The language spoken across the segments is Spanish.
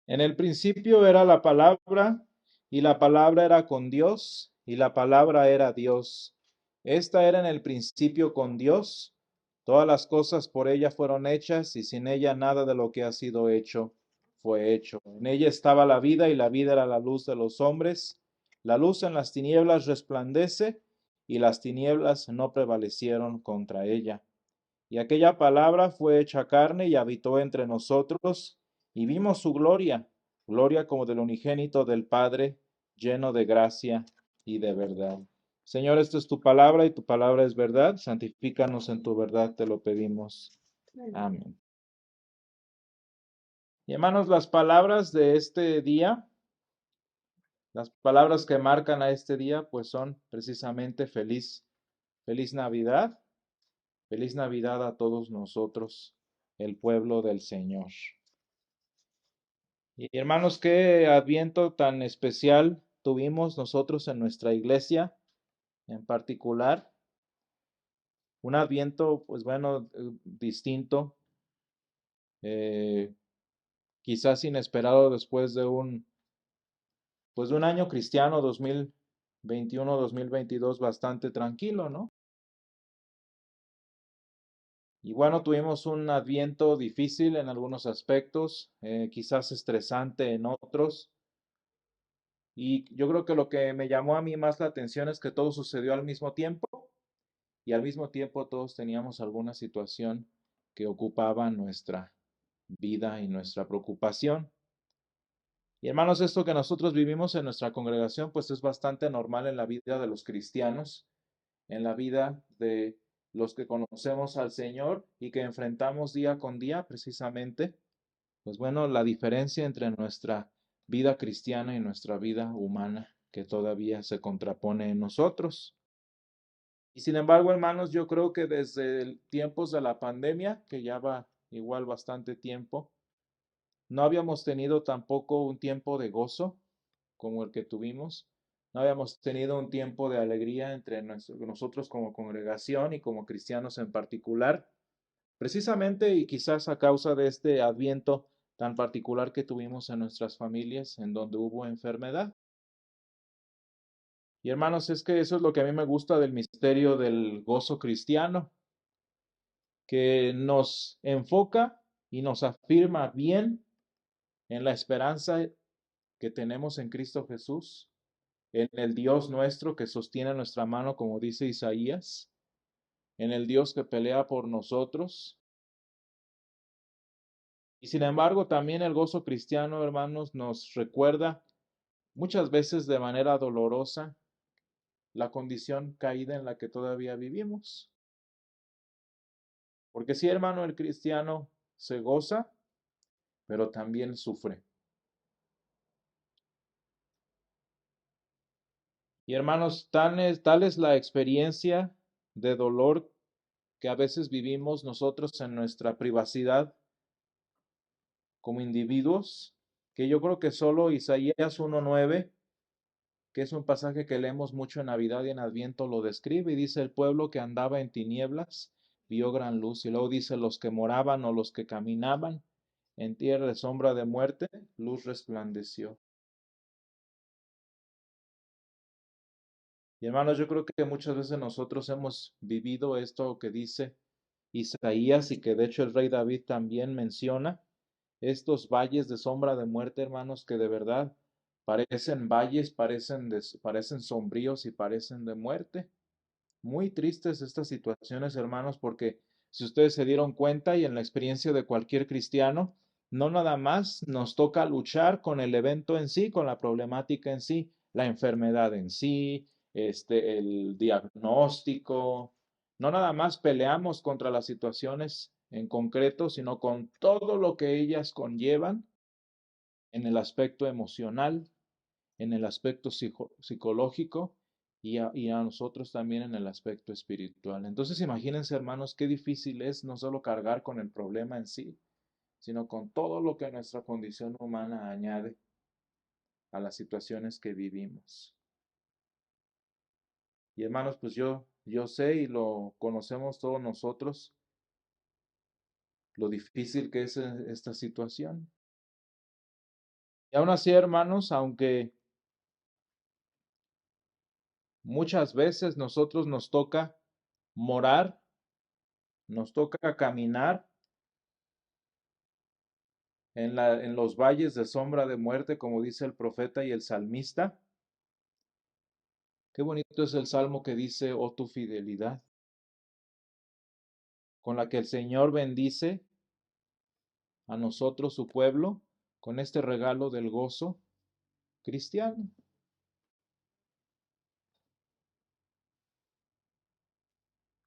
En el principio era la palabra, y la palabra era con Dios, y la palabra era Dios. Esta era en el principio con Dios. Todas las cosas por ella fueron hechas, y sin ella nada de lo que ha sido hecho fue hecho. En ella estaba la vida, y la vida era la luz de los hombres. La luz en las tinieblas resplandece, y las tinieblas no prevalecieron contra ella. Y aquella palabra fue hecha carne y habitó entre nosotros, y vimos su gloria, gloria como del unigénito del Padre, lleno de gracia y de verdad. Señor, esta es tu palabra y tu palabra es verdad. Santifícanos en tu verdad, te lo pedimos. Amén. Y hermanos, las palabras de este día, las palabras que marcan a este día, pues son precisamente feliz Navidad, feliz Navidad a todos nosotros, el pueblo del Señor. Y hermanos, qué adviento tan especial tuvimos nosotros en nuestra iglesia en particular. Un adviento, pues bueno, distinto, eh, quizás inesperado después de pues de un año cristiano 2021-2022 bastante tranquilo, ¿no? Y bueno, tuvimos un adviento difícil en algunos aspectos, quizás estresante en otros. Y yo creo que lo que me llamó a mí más la atención es que todo sucedió al mismo tiempo y al mismo tiempo todos teníamos alguna situación que ocupaba nuestra vida y nuestra preocupación. Y hermanos, esto que nosotros vivimos en nuestra congregación, pues es bastante normal en la vida de los cristianos, en la vida de los que conocemos al Señor y que enfrentamos día con día precisamente, pues bueno, la diferencia entre nuestra vida cristiana y nuestra vida humana que todavía se contrapone en nosotros. Y sin embargo, hermanos, yo creo que desde tiempos de la pandemia, que ya va igual bastante tiempo, no habíamos tenido tampoco un tiempo de gozo como el que tuvimos. No habíamos tenido un tiempo de alegría entre nosotros como congregación y como cristianos en particular, precisamente y quizás a causa de este adviento tan particular que tuvimos en nuestras familias, en donde hubo enfermedad. Y hermanos, es que eso es lo que a mí me gusta del misterio del gozo cristiano, que nos enfoca y nos afirma bien en la esperanza que tenemos en Cristo Jesús, en el Dios nuestro que sostiene nuestra mano, como dice Isaías, en el Dios que pelea por nosotros. Y sin embargo, también el gozo cristiano, hermanos, nos recuerda muchas veces de manera dolorosa la condición caída en la que todavía vivimos. Porque sí, hermano, el cristiano se goza, pero también sufre. Y hermanos, tal es la experiencia de dolor que a veces vivimos nosotros en nuestra privacidad como individuos, que yo creo que solo Isaías 1:9, que es un pasaje que leemos mucho en Navidad y en Adviento, lo describe y dice: el pueblo que andaba en tinieblas vio gran luz. Y luego dice: los que moraban o los que caminaban en tierra de sombra de muerte, luz resplandeció. Y hermanos, yo creo que muchas veces nosotros hemos vivido esto que dice Isaías y que de hecho el rey David también menciona, estos valles de sombra de muerte, hermanos, que de verdad parecen valles, parecen sombríos y parecen de muerte. Muy tristes estas situaciones, hermanos, porque si ustedes se dieron cuenta y en la experiencia de cualquier cristiano, no nada más nos toca luchar con el evento en sí, con la problemática en sí, la enfermedad en sí, el diagnóstico, no nada más peleamos contra las situaciones en concreto, sino con todo lo que ellas conllevan en el aspecto emocional, en el aspecto psicológico y a nosotros también en el aspecto espiritual. Entonces imagínense, hermanos, qué difícil es no solo cargar con el problema en sí, sino con todo lo que nuestra condición humana añade a las situaciones que vivimos. Y hermanos, pues yo sé y lo conocemos todos nosotros, lo difícil que es esta situación. Y aún así, hermanos, aunque muchas veces nosotros nos toca morar, nos toca caminar en los valles de sombra de muerte, como dice el profeta y el salmista. Qué bonito es el salmo que dice, oh tu fidelidad, con la que el Señor bendice a nosotros, su pueblo, con este regalo del gozo cristiano.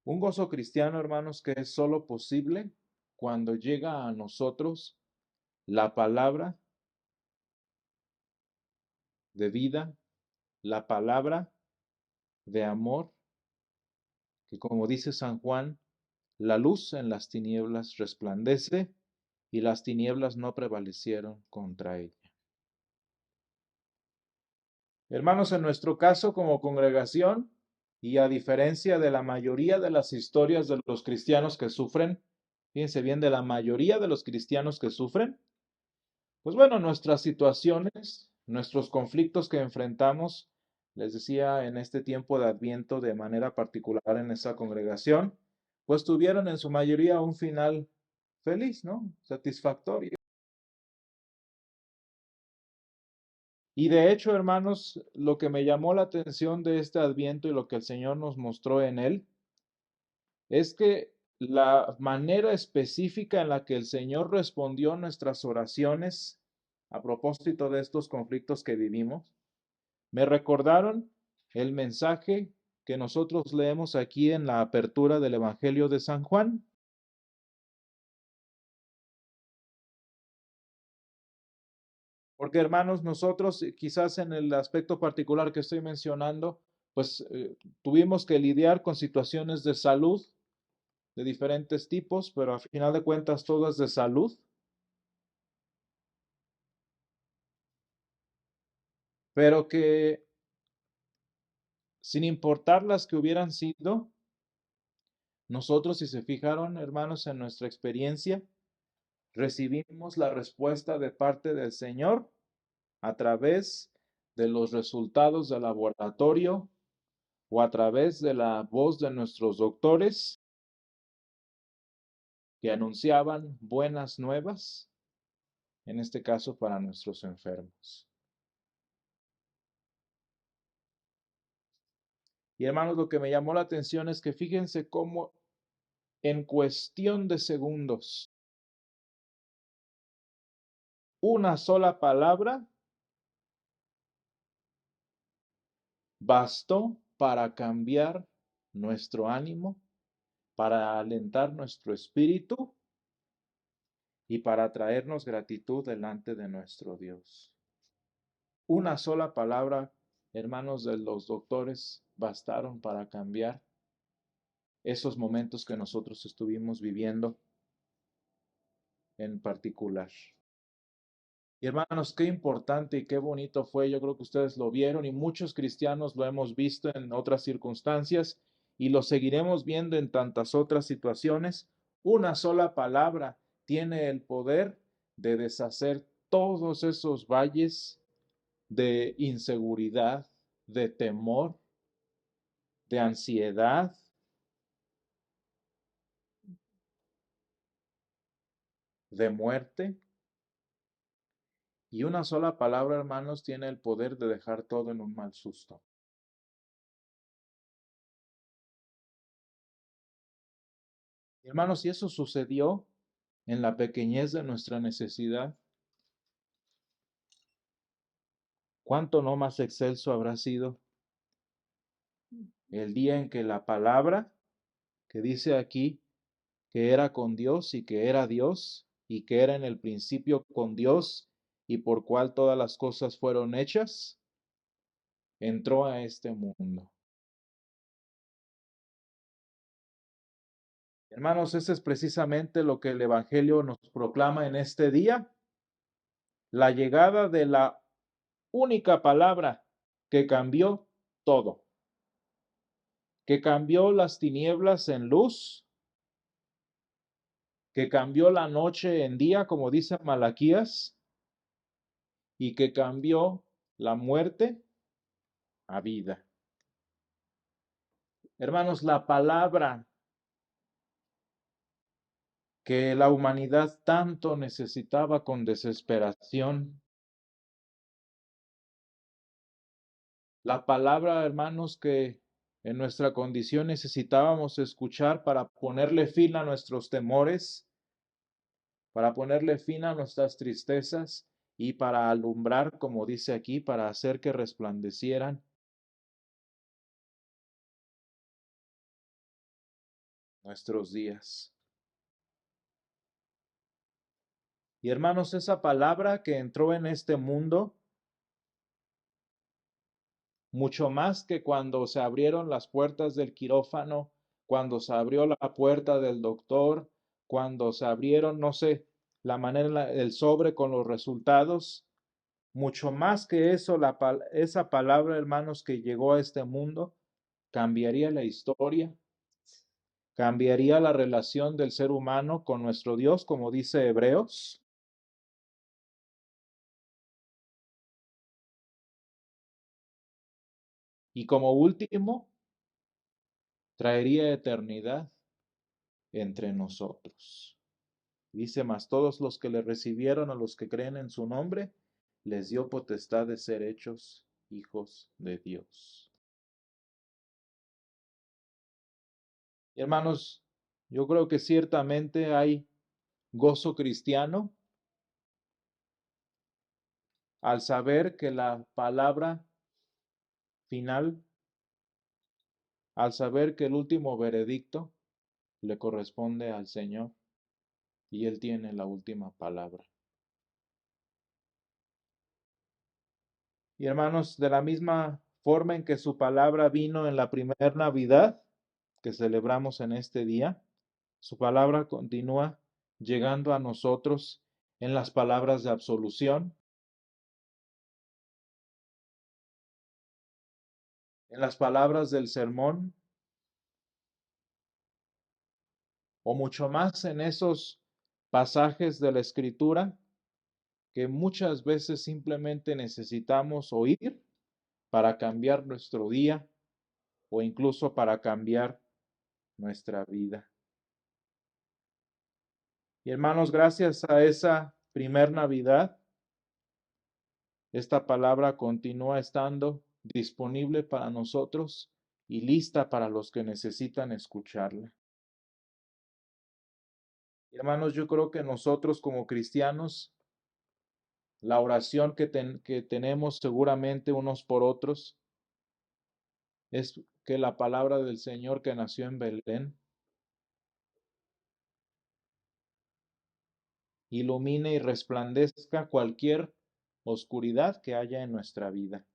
Un gozo cristiano, hermanos, que es solo posible cuando llega a nosotros la palabra de vida, la palabra de amor, que como dice San Juan, la luz en las tinieblas resplandece y las tinieblas no prevalecieron contra ella. Hermanos, en nuestro caso como congregación, y a diferencia de la mayoría de las historias de los cristianos que sufren, fíjense bien, de la mayoría de los cristianos que sufren, pues bueno, nuestras situaciones, nuestros conflictos que enfrentamos, les decía en este tiempo de Adviento de manera particular en esa congregación, pues tuvieron en su mayoría un final feliz, ¿no? Satisfactorio. Y de hecho, hermanos, lo que me llamó la atención de este Adviento y lo que el Señor nos mostró en él, es que la manera específica en la que el Señor respondió nuestras oraciones a propósito de estos conflictos que vivimos, me recordaron el mensaje que nosotros leemos aquí en la apertura del Evangelio de San Juan. Porque hermanos, nosotros quizás en el aspecto particular que estoy mencionando, pues tuvimos que lidiar con situaciones de salud de diferentes tipos, pero a final de cuentas todas de salud, pero que sin importar las que hubieran sido, nosotros, si se fijaron, hermanos, en nuestra experiencia, recibimos la respuesta de parte del Señor a través de los resultados del laboratorio o a través de la voz de nuestros doctores que anunciaban buenas nuevas, en este caso para nuestros enfermos. Y hermanos, lo que me llamó la atención es que fíjense cómo en cuestión de segundos, una sola palabra bastó para cambiar nuestro ánimo, para alentar nuestro espíritu y para traernos gratitud delante de nuestro Dios. Una sola palabra, hermanos de los doctores, bastaron para cambiar esos momentos que nosotros estuvimos viviendo en particular. Y hermanos, qué importante y qué bonito fue, yo creo que ustedes lo vieron y muchos cristianos lo hemos visto en otras circunstancias y lo seguiremos viendo en tantas otras situaciones. Una sola palabra tiene el poder de deshacer todos esos valles de inseguridad, de temor, de ansiedad, de muerte. Y una sola palabra, hermanos, tiene el poder de dejar todo en un mal susto. Hermanos, si eso sucedió en la pequeñez de nuestra necesidad, ¿cuánto no más excelso habrá sido el día en que la palabra que dice aquí que era con Dios y que era Dios y que era en el principio con Dios y por cual todas las cosas fueron hechas, entró a este mundo? Hermanos, ese es precisamente lo que el Evangelio nos proclama en este día, la llegada de la única palabra que cambió todo, que cambió las tinieblas en luz, que cambió la noche en día, como dice Malaquías, y que cambió la muerte a vida. Hermanos, la palabra que la humanidad tanto necesitaba con desesperación, la palabra, hermanos, que en nuestra condición necesitábamos escuchar para ponerle fin a nuestros temores, para ponerle fin a nuestras tristezas y para alumbrar, como dice aquí, para hacer que resplandecieran nuestros días. Y hermanos, esa palabra que entró en este mundo, mucho más que cuando se abrieron las puertas del quirófano, cuando se abrió la puerta del doctor, cuando se abrieron, no sé, la manera, el sobre con los resultados, mucho más que eso, esa palabra, hermanos, que llegó a este mundo, cambiaría la historia, cambiaría la relación del ser humano con nuestro Dios, como dice Hebreos. Y como último, traería eternidad entre nosotros. Dice, más todos los que le recibieron, a los que creen en su nombre, les dio potestad de ser hechos hijos de Dios. Y hermanos, yo creo que ciertamente hay gozo cristiano al saber que la palabra final, al saber que el último veredicto le corresponde al Señor y Él tiene la última palabra. Y hermanos, de la misma forma en que su palabra vino en la primera Navidad que celebramos en este día, su palabra continúa llegando a nosotros en las palabras de absolución, en las palabras del sermón, o mucho más en esos pasajes de la Escritura que muchas veces simplemente necesitamos oír para cambiar nuestro día o incluso para cambiar nuestra vida. Y hermanos, gracias a esa primer Navidad, esta palabra continúa estando disponible para nosotros y lista para los que necesitan escucharla. Hermanos, yo creo que nosotros como cristianos, la oración que tenemos seguramente unos por otros es que la palabra del Señor que nació en Belén ilumine y resplandezca cualquier oscuridad que haya en nuestra vida.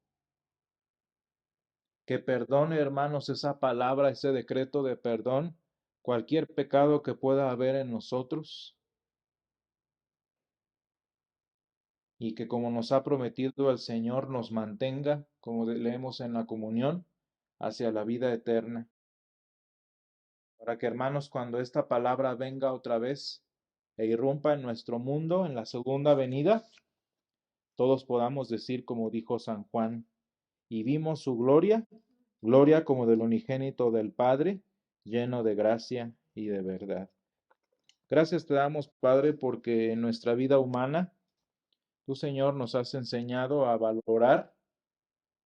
Que perdone, hermanos, esa palabra, ese decreto de perdón, cualquier pecado que pueda haber en nosotros, y que como nos ha prometido el Señor nos mantenga, como leemos en la comunión, hacia la vida eterna. Para que, hermanos, cuando esta palabra venga otra vez e irrumpa en nuestro mundo en la segunda venida, todos podamos decir como dijo San Juan, y vimos su gloria, gloria como del unigénito del Padre, lleno de gracia y de verdad. Gracias te damos, Padre, porque en nuestra vida humana, tú, Señor, nos has enseñado a valorar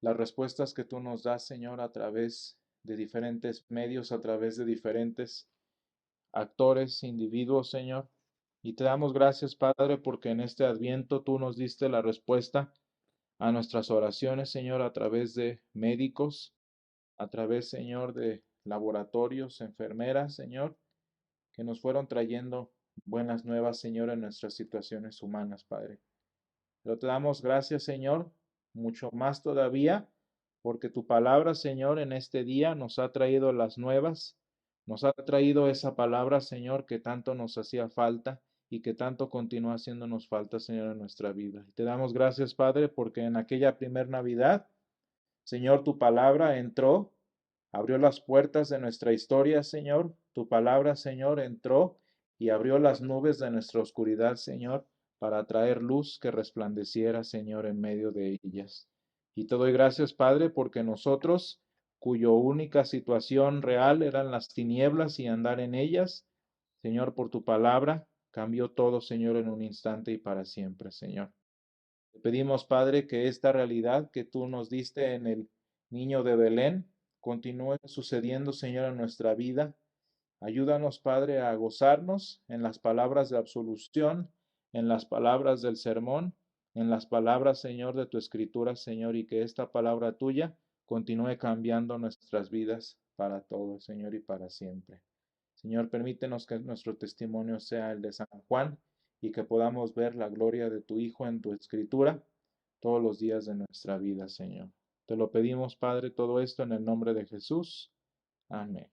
las respuestas que tú nos das, Señor, a través de diferentes medios, a través de diferentes actores, individuos, Señor. Y te damos gracias, Padre, porque en este Adviento tú nos diste la respuesta a nuestras oraciones, Señor, a través de médicos, a través, Señor, de laboratorios, enfermeras, Señor, que nos fueron trayendo buenas nuevas, Señor, en nuestras situaciones humanas, Padre. Pero te damos gracias, Señor, mucho más todavía, porque tu palabra, Señor, en este día nos ha traído las nuevas, nos ha traído esa palabra, Señor, que tanto nos hacía falta y que tanto continúa haciéndonos falta, Señor, en nuestra vida. Y te damos gracias, Padre, porque en aquella primer Navidad, Señor, tu palabra entró, abrió las puertas de nuestra historia, Señor. Tu palabra, Señor, entró y abrió las nubes de nuestra oscuridad, Señor, para traer luz que resplandeciera, Señor, en medio de ellas. Y te doy gracias, Padre, porque nosotros, cuya única situación real eran las tinieblas y andar en ellas, Señor, por tu palabra, cambió todo, Señor, en un instante y para siempre, Señor. Te pedimos, Padre, que esta realidad que tú nos diste en el niño de Belén continúe sucediendo, Señor, en nuestra vida. Ayúdanos, Padre, a gozarnos en las palabras de absolución, en las palabras del sermón, en las palabras, Señor, de tu escritura, Señor, y que esta palabra tuya continúe cambiando nuestras vidas para todo, Señor, y para siempre. Señor, permítenos que nuestro testimonio sea el de San Juan y que podamos ver la gloria de tu Hijo en tu escritura todos los días de nuestra vida, Señor. Te lo pedimos, Padre, todo esto en el nombre de Jesús. Amén.